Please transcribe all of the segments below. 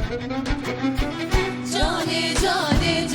جاني جاني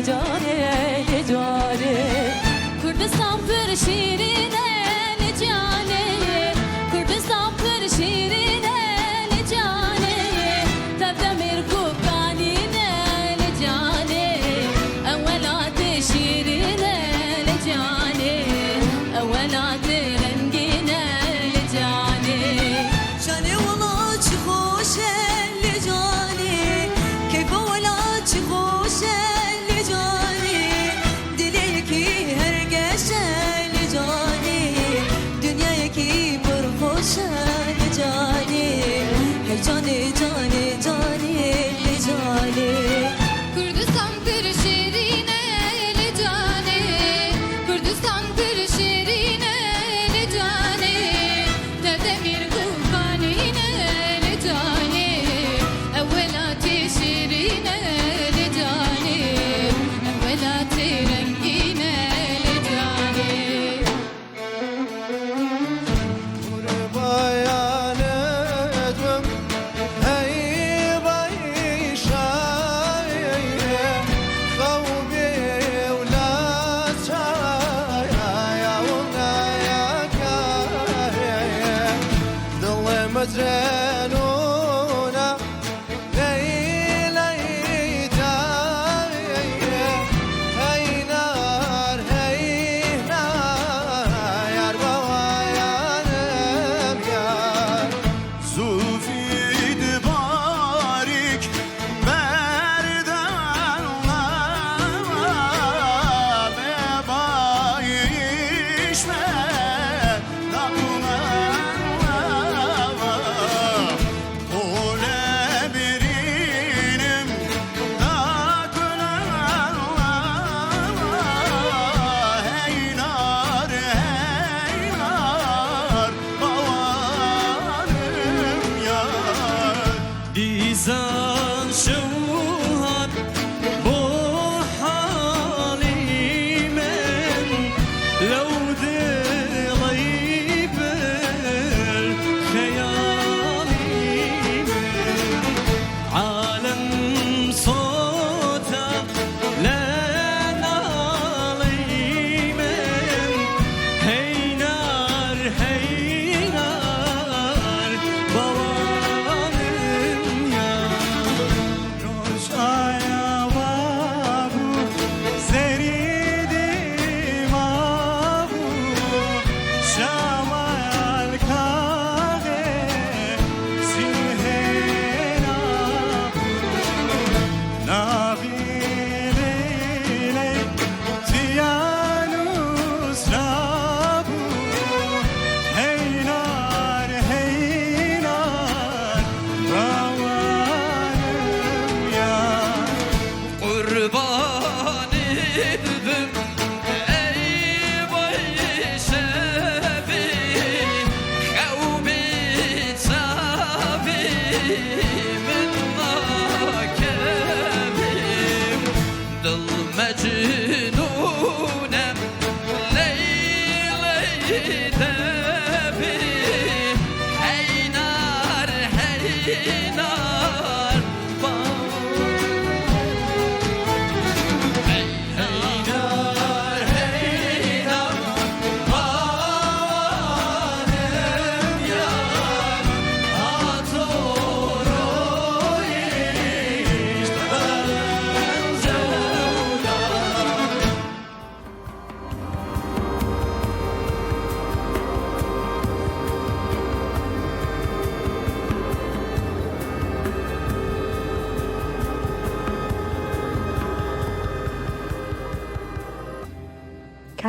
جاني جاني كردستان پر شیرینه لجاني كردستان پر شیرینه لجاني تبدا میرکو قانینه لجاني اولاد شیرینه لجاني اولاد رنگینه لجاني جاني والله چه خوشه لجاني كيف ولا چه خوشه لجاني دليكي هرگشه لجاني دنياكي پرخوشه لجاني هی جاني جاني جاني لجاني Kürdistan bir şirine lecane Kürdistan bir şirine lecane Tedemir kukanine lecane Evvelati şirine lecane Evvelati rengine lecane Bayan etmem hey bayşaye kavbi evlat ya ona ya kare dille mecnuna leyleyta hey nar yar bayanım yar Zufid barik berdanlar be bayişme dakumanlar Kule birinim dakumanlar Hey nar bavanım yar Dizan şuhan bu halimen Lev dilayı bir hayalimen Alem sota len alimen Hey nar bavanım ya Roşaya vabu zeridim abu Şamal kage sinhena Nabirele tiyanus rabu Hey nar bavanım ya Kurban edip ey bayşebi Kavmi tabimin makebim Dil mecnunem leyley debi Hey nar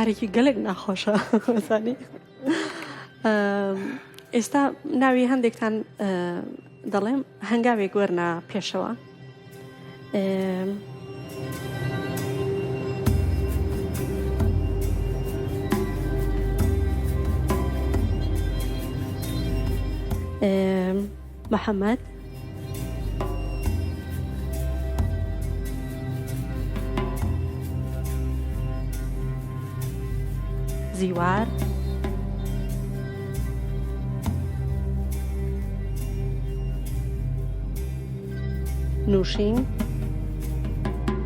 کارێکی گەلێک ناخۆشە زانی ئێستا ناوی هەندێکتان دەڵێم هەنگاوێک وەرنا پێشەوە محەممەد زیوار نوشین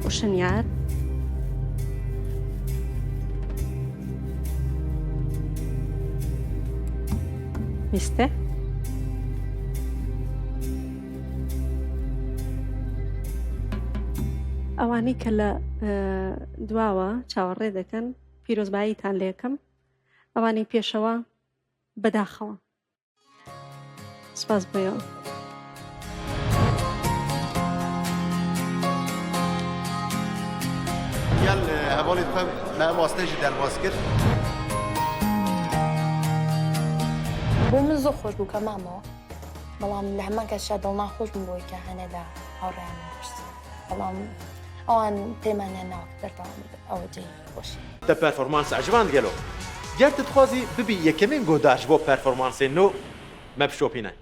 وشنیار میستە ئەوانەی کە لە دواوە چاوەڕێ دەکەن پیرۆزباییتان لێکم ئەوانەی پێشەوە بەداخەوە سپاس بۆیەوە گەل هەواڵی خۆم مە ماستێژی دەرباز کرد بۆ من زۆر خۆش بوو کە مامەوە بەڵام لە هەمان کەسشا دڵ ناخۆش بوو بۆی کە هەنێدا هاوڕێیان پرسی بەڵام ئەوان پێمانیان ناوە بەردەوام ئەوە جێی خۆشی دە پەرفۆرمانس عجبان گەلۆ گەر تتخوازی ببی یەکەمین گۆداش بۆ پەرفۆرمانسێ نۆ مە بشۆپینە